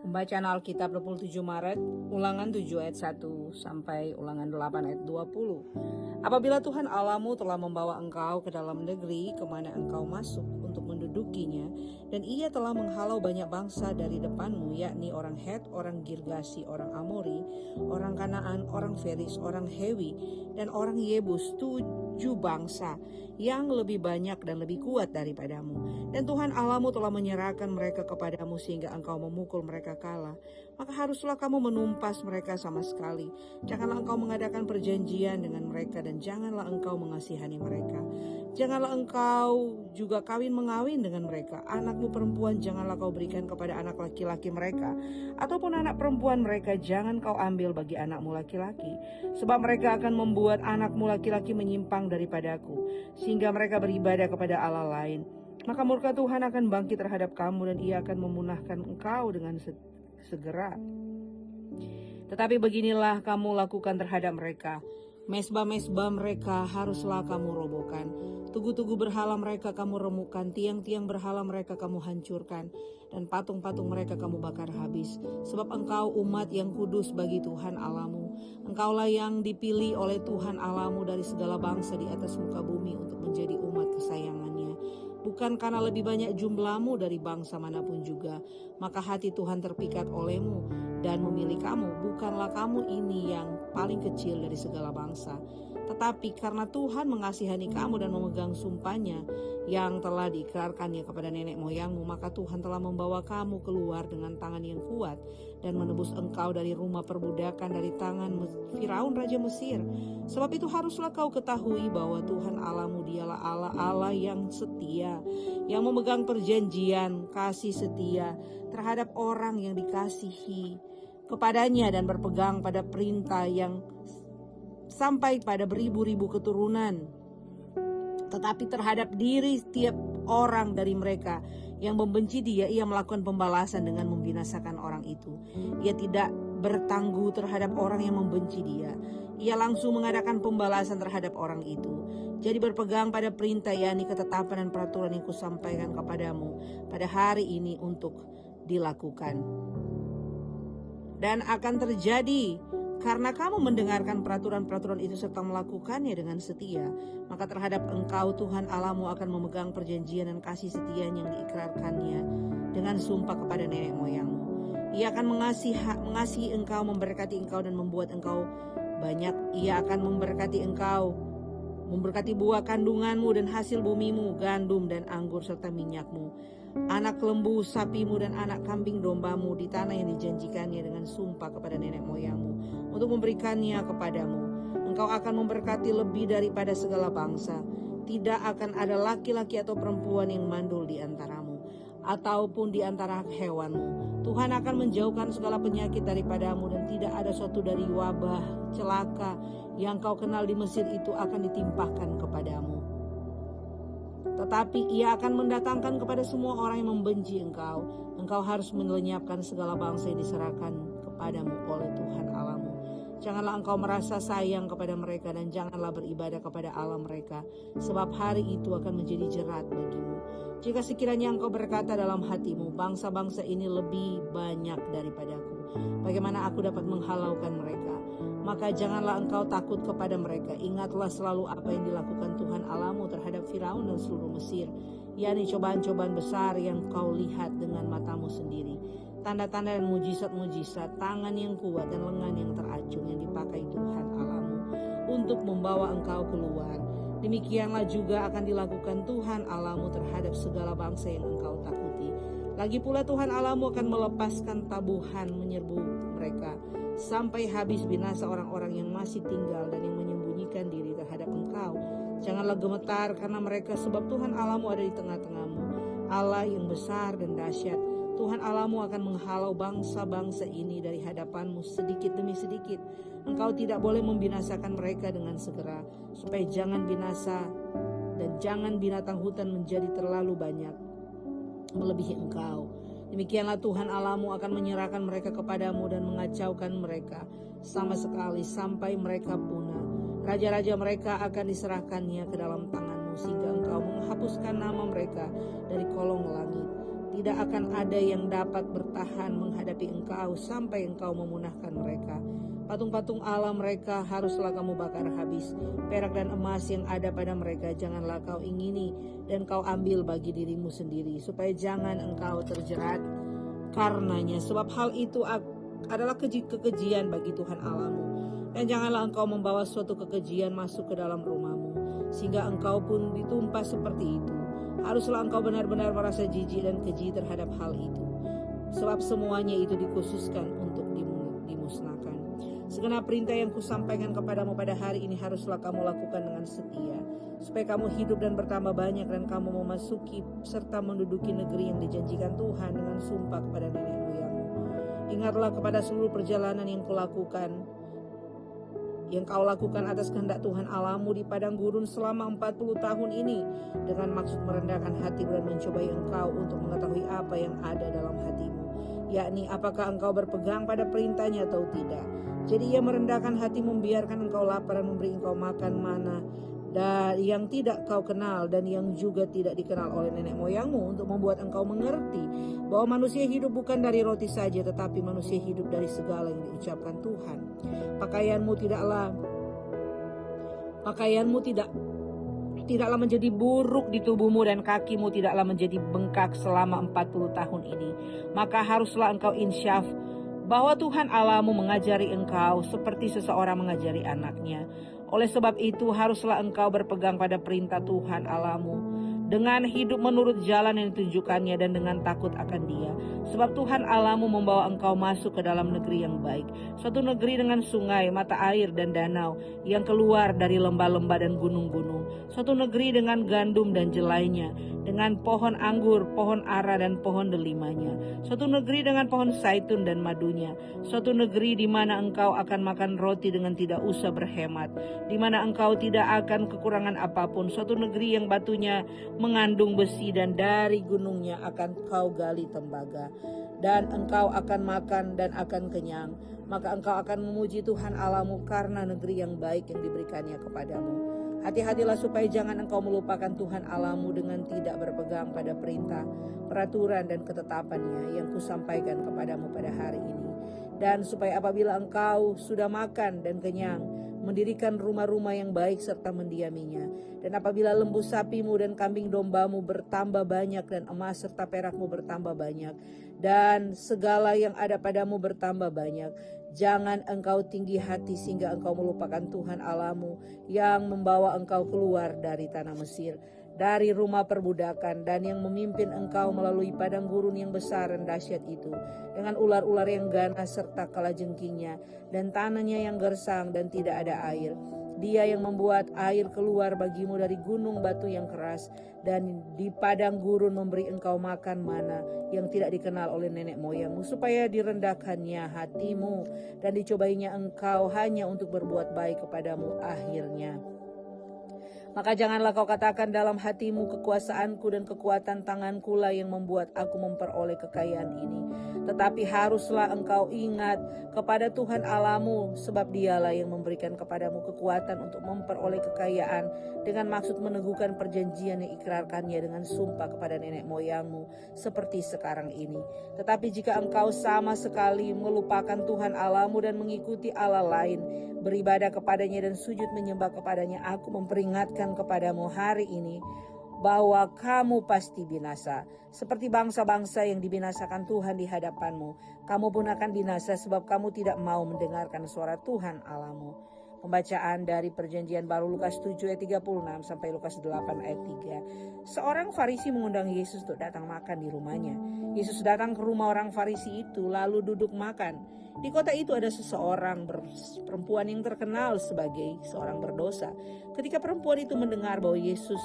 Pembacaan Alkitab 27 Maret, Ulangan 7 ayat 1 sampai Ulangan 8 ayat 20. Apabila Tuhan Allahmu telah membawa engkau ke dalam negeri kemana engkau masuk untuk mendudukinya, dan ia telah menghalau banyak bangsa dari depanmu, yakni orang Het, orang Girgasi, orang Amori, orang Kanaan, orang Feris, orang Hewi, dan orang Yebus, 7 bangsa yang lebih banyak dan lebih kuat daripadamu. Dan Tuhan Allahmu telah menyerahkan mereka kepadamu sehingga engkau memukul mereka kalah. Maka haruslah kamu menumpas mereka sama sekali. Janganlah engkau mengadakan perjanjian dengan mereka, dan janganlah engkau mengasihani mereka. Janganlah engkau juga kawin mengawin dengan mereka. Anakmu perempuan janganlah kau berikan kepada anak laki-laki mereka, ataupun anak perempuan mereka jangan kau ambil bagi anakmu laki-laki. Sebab mereka akan membuat anakmu laki-laki menyimpang daripadaku, sehingga mereka beribadah kepada Allah lain. Maka murka Tuhan akan bangkit terhadap kamu, dan ia akan memunahkan engkau dengan segera. Tetapi beginilah kamu lakukan terhadap mereka. Mesbah-mesbah mereka haruslah kamu robohkan. Tugu-tugu berhala mereka kamu remukkan. Tiang-tiang berhala mereka kamu hancurkan. Dan patung-patung mereka kamu bakar habis. Sebab engkau umat yang kudus bagi Tuhan Allahmu. Engkaulah yang dipilih oleh Tuhan Allahmu dari segala bangsa di atas muka bumi untuk menjadi umat kesayangannya. Bukan karena lebih banyak jumlahmu dari bangsa manapun juga, maka hati Tuhan terpikat olehmu dan memilih kamu. Bukanlah kamu ini yang paling kecil dari segala bangsa, tetapi karena Tuhan mengasihani kamu dan memegang sumpahnya yang telah diikrarkannya kepada nenek moyangmu, maka Tuhan telah membawa kamu keluar dengan tangan yang kuat dan menebus engkau dari rumah perbudakan, dari tangan Firaun Raja Mesir. Sebab itu haruslah kau ketahui bahwa Tuhan Allahmu dialah Allah yang setia, yang memegang perjanjian kasih setia terhadap orang yang dikasihi kepadanya dan berpegang pada perintah yang sampai pada beribu-ribu keturunan. Tetapi terhadap diri setiap orang dari mereka yang membenci dia, ia melakukan pembalasan dengan membinasakan orang itu. Ia tidak bertangguh terhadap orang yang membenci dia. Ia langsung mengadakan pembalasan terhadap orang itu. Jadi berpegang pada perintah, yakni ketetapan dan peraturan yang kusampaikan kepadamu pada hari ini untuk dilakukan. Dan akan terjadi karena kamu mendengarkan peraturan-peraturan itu serta melakukannya dengan setia, maka terhadap engkau Tuhan Allahmu akan memegang perjanjian dan kasih setia yang diikrarkannya dengan sumpah kepada nenek moyangmu. Ia akan mengasihi engkau, memberkati engkau dan membuat engkau banyak. Ia akan memberkati engkau, memberkati buah kandunganmu dan hasil bumimu, gandum dan anggur serta minyakmu, anak lembu sapimu dan anak kambing dombamu di tanah yang dijanjikannya dengan sumpah kepada nenek moyangmu untuk memberikannya kepadamu. Engkau akan memberkati lebih daripada segala bangsa. Tidak akan ada laki-laki atau perempuan yang mandul di antaramu, ataupun di antara hewanmu. Tuhan akan menjauhkan segala penyakit daripadamu, dan tidak ada suatu dari wabah celaka yang kau kenal di Mesir itu akan ditimpahkan kepadamu. Tetapi ia akan mendatangkan kepada semua orang yang membenci engkau. Engkau harus melenyapkan segala bangsa yang diserahkan kepadamu oleh Tuhan Allahmu. Janganlah engkau merasa sayang kepada mereka, dan janganlah beribadah kepada Allah mereka, sebab hari itu akan menjadi jerat bagimu. Jika sekiranya engkau berkata dalam hatimu, bangsa-bangsa ini lebih banyak daripadaku, bagaimana aku dapat menghalaukan mereka? Maka janganlah engkau takut kepada mereka. Ingatlah selalu apa yang dilakukan Tuhan Allahmu terhadap Firaun dan seluruh Mesir, yakni cobaan-cobaan besar yang kau lihat dengan matamu sendiri, tanda-tanda dan mujizat-mujizat, tangan yang kuat dan lengan yang teracung yang dipakai Tuhan Allahmu untuk membawa engkau keluar. Demikianlah juga akan dilakukan Tuhan Allahmu terhadap segala bangsa yang engkau takuti. Lagi pula Tuhan Allahmu akan melepaskan tabuhan menyerbu mereka sampai habis binasa orang-orang yang masih tinggal dan yang menyembunyikan diri terhadap engkau. Janganlah gemetar karena mereka, sebab Tuhan Allahmu ada di tengah-tengahmu, Allah yang besar dan dahsyat. Tuhan Allahmu akan menghalau bangsa-bangsa ini dari hadapanmu sedikit demi sedikit. Engkau tidak boleh membinasakan mereka dengan segera, supaya jangan binasa dan jangan binatang hutan menjadi terlalu banyak melebihi engkau. Demikianlah Tuhan Allahmu akan menyerahkan mereka kepadamu dan mengacaukan mereka sama sekali sampai mereka punah. Raja-raja mereka akan diserahkannya ke dalam tanganmu, sehingga engkau menghapuskan nama mereka dari kolong langit. tidak akan ada yang dapat bertahan menghadapi engkau sampai engkau memunahkan mereka. Patung-patung Allah mereka haruslah kamu bakar habis. Perak dan emas yang ada pada mereka janganlah kau ingini, dan kau ambil bagi dirimu sendiri, supaya jangan engkau terjerat karenanya. Sebab hal itu adalah kekejian bagi Tuhan Allahmu. Dan janganlah engkau membawa suatu kekejian masuk ke dalam rumahmu, sehingga engkau pun ditumpah seperti itu. Haruslah engkau benar-benar merasa jijik dan keji terhadap hal itu, sebab semuanya itu dikhususkan untuk dimusnahkan. Segenap perintah yang kusampaikan kepadamu pada hari ini haruslah kamu lakukan dengan setia, supaya kamu hidup dan bertambah banyak, dan kamu memasuki serta menduduki negeri yang dijanjikan Tuhan dengan sumpah kepada nenek moyangmu. Ingatlah kepada seluruh perjalanan yang kau lakukan atas kehendak Tuhan Allahmu di padang gurun selama 40 tahun ini, dengan maksud merendahkan hatimu dan mencobai engkau untuk mengetahui apa yang ada dalam hatimu, yakni apakah engkau berpegang pada perintahnya atau tidak. Jadi ia merendahkan hati, membiarkan engkau lapar dan memberi engkau makan mana yang tidak kau kenal dan yang juga tidak dikenal oleh nenek moyangmu, untuk membuat engkau mengerti bahwa manusia hidup bukan dari roti saja, tetapi manusia hidup dari segala yang diucapkan Tuhan. Pakaianmu tidaklah menjadi buruk di tubuhmu, dan kakimu tidaklah menjadi bengkak selama 40 tahun ini. Maka haruslah engkau insyaf bahwa Tuhan Allahmu mengajari engkau seperti seseorang mengajari anaknya. Oleh sebab itu haruslah engkau berpegang pada perintah Tuhan Allahmu, dengan hidup menurut jalan yang ditunjukkannya dan dengan takut akan Dia. Sebab Tuhan Allahmu membawa engkau masuk ke dalam negeri yang baik, suatu negeri dengan sungai, mata air dan danau yang keluar dari lembah-lembah dan gunung-gunung, suatu negeri dengan gandum dan jelainya, dengan pohon anggur, pohon ara dan pohon delimanya, suatu negeri dengan pohon zaitun dan madunya, suatu negeri di mana engkau akan makan roti dengan tidak usah berhemat, di mana engkau tidak akan kekurangan apapun, suatu negeri yang batunya mengandung besi dan dari gunungnya akan kau gali tembaga, dan engkau akan makan dan akan kenyang. Maka engkau akan memuji Tuhan Allahmu karena negeri yang baik yang diberikannya kepadamu. Hati-hatilah supaya jangan engkau melupakan Tuhan Allahmu dengan tidak berpegang pada perintah, peraturan dan ketetapannya yang kusampaikan kepadamu pada hari ini. Dan supaya apabila engkau sudah makan dan kenyang, mendirikan rumah-rumah yang baik serta mendiaminya. Dan apabila lembu sapimu dan kambing dombamu bertambah banyak, dan emas serta perakmu bertambah banyak, dan segala yang ada padamu bertambah banyak, jangan engkau tinggi hati sehingga engkau melupakan Tuhan Allahmu yang membawa engkau keluar dari tanah Mesir, dari rumah perbudakan, dan yang memimpin engkau melalui padang gurun yang besar dan dahsyat itu, dengan ular-ular yang ganas serta kalajengkingnya, dan tanahnya yang gersang dan tidak ada air. Dia yang membuat air keluar bagimu dari gunung batu yang keras, dan di padang gurun memberi engkau makan mana yang tidak dikenal oleh nenek moyangmu, supaya direndahkannya hatimu dan dicobainya engkau hanya untuk berbuat baik kepadamu akhirnya. Maka janganlah kau katakan dalam hatimu, kekuasaanku dan kekuatan tanganku lah yang membuat aku memperoleh kekayaan ini. Tetapi haruslah engkau ingat kepada Tuhan Allahmu, sebab Dialah yang memberikan kepadamu kekuatan untuk memperoleh kekayaan, dengan maksud meneguhkan perjanjian yang ikrarkannya dengan sumpah kepada nenek moyangmu seperti sekarang ini. Tetapi jika engkau sama sekali melupakan Tuhan Allahmu dan mengikuti Allah lain, beribadah kepadanya dan sujud menyembah kepadanya, aku memperingatkan kepadamu hari ini bahwa kamu pasti binasa. Seperti bangsa-bangsa yang dibinasakan Tuhan di hadapanmu, kamu pun akan binasa, sebab kamu tidak mau mendengarkan suara Tuhan Allahmu. Pembacaan dari Perjanjian Baru Lukas 7 ayat 36 sampai Lukas 8 ayat 3. Seorang Farisi mengundang Yesus untuk datang makan di rumahnya. Yesus datang ke rumah orang Farisi itu lalu duduk makan. Di kota itu ada seseorang perempuan yang terkenal sebagai seorang berdosa. Ketika perempuan itu mendengar bahwa Yesus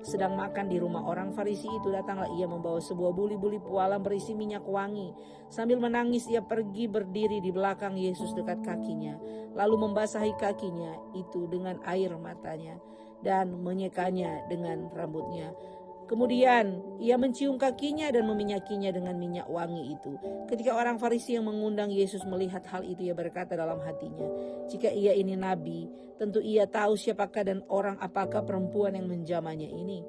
sedang makan di rumah orang Farisi itu, datanglah ia membawa sebuah buli-buli pualam berisi minyak wangi. Sambil menangis ia pergi berdiri di belakang Yesus dekat kakinya, lalu membasahi kakinya itu dengan air matanya dan menyekanya dengan rambutnya. Kemudian ia mencium kakinya dan meminyakinya dengan minyak wangi itu. Ketika orang Farisi yang mengundang Yesus melihat hal itu, ia berkata dalam hatinya, jika ia ini nabi, tentu ia tahu siapakah dan orang apakah perempuan yang menjamahnya ini.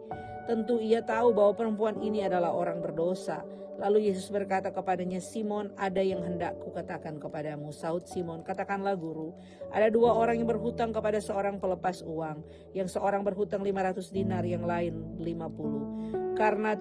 Tentu ia tahu bahwa perempuan ini adalah orang berdosa. Lalu Yesus berkata kepadanya, Simon, ada yang hendak kukatakan kepadamu. Sahut Simon, katakanlah guru. Ada 2 orang yang berhutang kepada seorang pelepas uang. Yang seorang berhutang 500 dinar, yang lain 50. Karena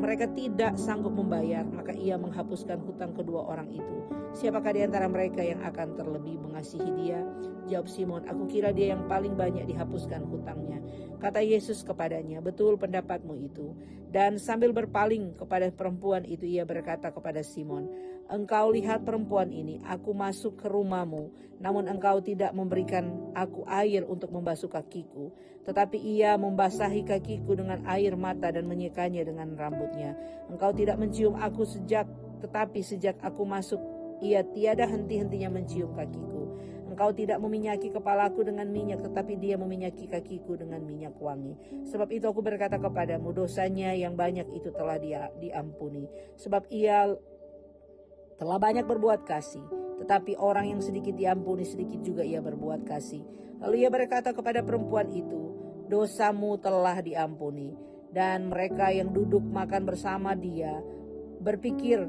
mereka tidak sanggup membayar, maka ia menghapuskan hutang kedua orang itu. Siapakah di antara mereka yang akan terlebih mengasihi dia? Jawab Simon, aku kira dia yang paling banyak dihapuskan hutangnya. Kata Yesus kepadanya, betul pendapatmu itu. Dan sambil berpaling kepada perempuan itu, ia berkata kepada Simon, engkau lihat perempuan ini, aku masuk ke rumahmu, namun engkau tidak memberikan aku air untuk membasuh kakiku. Tetapi ia membasahi kakiku dengan air mata dan menyekanya dengan rambutnya. Engkau tidak mencium aku tetapi sejak aku masuk, ia tiada henti-hentinya mencium kakiku. Engkau tidak meminyaki kepalaku dengan minyak, tetapi dia meminyaki kakiku dengan minyak wangi. Sebab itu aku berkata kepadamu, dosanya yang banyak itu telah diampuni. Sebab ia telah banyak berbuat kasih. Tetapi orang yang sedikit diampuni, sedikit juga ia berbuat kasih. Lalu ia berkata kepada perempuan itu, dosamu telah diampuni. Dan mereka yang duduk makan bersama dia berpikir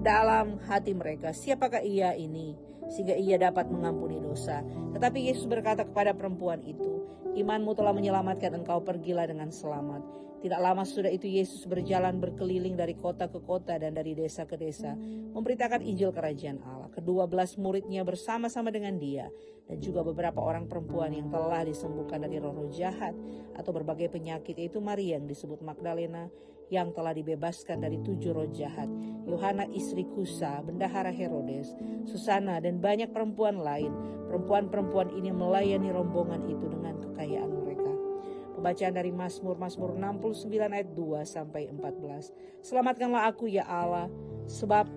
dalam hati mereka, siapakah ia ini sehingga ia dapat mengampuni dosa? Tetapi Yesus berkata kepada perempuan itu, imanmu telah menyelamatkan engkau, pergilah dengan selamat. Tidak lama sudah itu Yesus berjalan berkeliling dari kota ke kota dan dari desa ke desa, memberitakan Injil kerajaan Allah. Ke-12 muridnya bersama-sama dengan dia, dan juga beberapa orang perempuan yang telah disembuhkan dari roh-roh jahat atau berbagai penyakit, yaitu Maria yang disebut Magdalena, yang telah dibebaskan dari 7 roh jahat, Yohana istri Kusa, bendahara Herodes, Susana, dan banyak perempuan lain. Perempuan-perempuan ini melayani rombongan itu dengan kekayaan mereka. Pembacaan dari Mazmur 69 ayat 2 sampai 14. Selamatkanlah aku ya Allah, sebab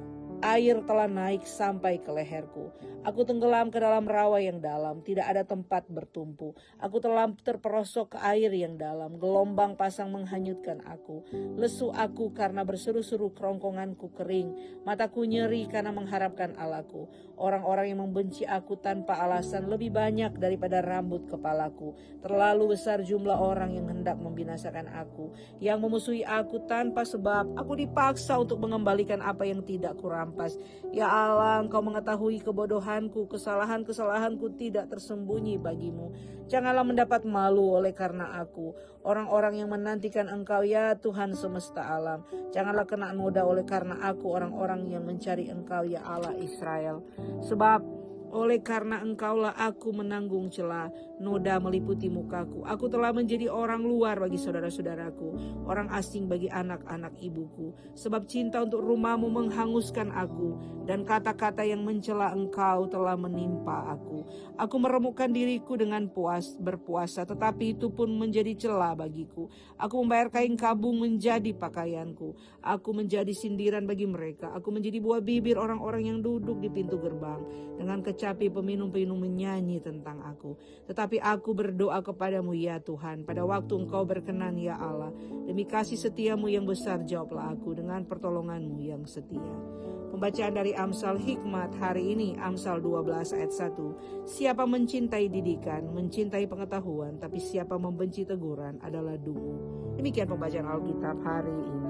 air telah naik sampai ke leherku. Aku tenggelam ke dalam rawa yang dalam, tidak ada tempat bertumpu. Aku telah terperosok ke air yang dalam, gelombang pasang menghanyutkan aku. Lesu aku karena berseru-seru, kerongkonganku kering. Mataku nyeri karena mengharapkan Allahku. Orang-orang yang membenci aku tanpa alasan lebih banyak daripada rambut kepalaku. Terlalu besar jumlah orang yang hendak membinasakan aku, yang memusuhi aku tanpa sebab. Aku dipaksa untuk mengembalikan apa yang tidak kurampas. Ya Allah, Engkau mengetahui kebodohanku, kesalahan-kesalahanku tidak tersembunyi bagimu. Janganlah mendapat malu oleh karena aku, orang-orang yang menantikan Engkau ya Tuhan semesta alam. Janganlah kena noda oleh karena aku, orang-orang yang mencari Engkau ya Allah Israel. Sebab oleh karena Engkaulah aku menanggung celah, noda meliputi mukaku. Aku telah menjadi orang luar bagi saudara-saudaraku, orang asing bagi anak-anak ibuku. Sebab cinta untuk rumahmu menghanguskan aku, dan kata-kata yang mencela Engkau telah menimpa aku. Aku meremukkan diriku dengan berpuasa, tetapi itu pun menjadi celah bagiku. Aku membayar kain kabung menjadi pakaianku. Aku menjadi sindiran bagi mereka. Aku menjadi buah bibir orang-orang yang duduk di pintu gerbang. Dengan kecapi peminum-peminum menyanyi tentang aku. Tetapi aku berdoa kepadamu ya Tuhan, pada waktu Engkau berkenan ya Allah. Demi kasih setiamu yang besar jawablah aku dengan pertolonganmu yang setia. Pembacaan dari Amsal Hikmat hari ini, Amsal 12 ayat 1. Siapa mencintai didikan, mencintai pengetahuan, tapi siapa membenci teguran adalah dungu. Demikian pembacaan Alkitab hari ini.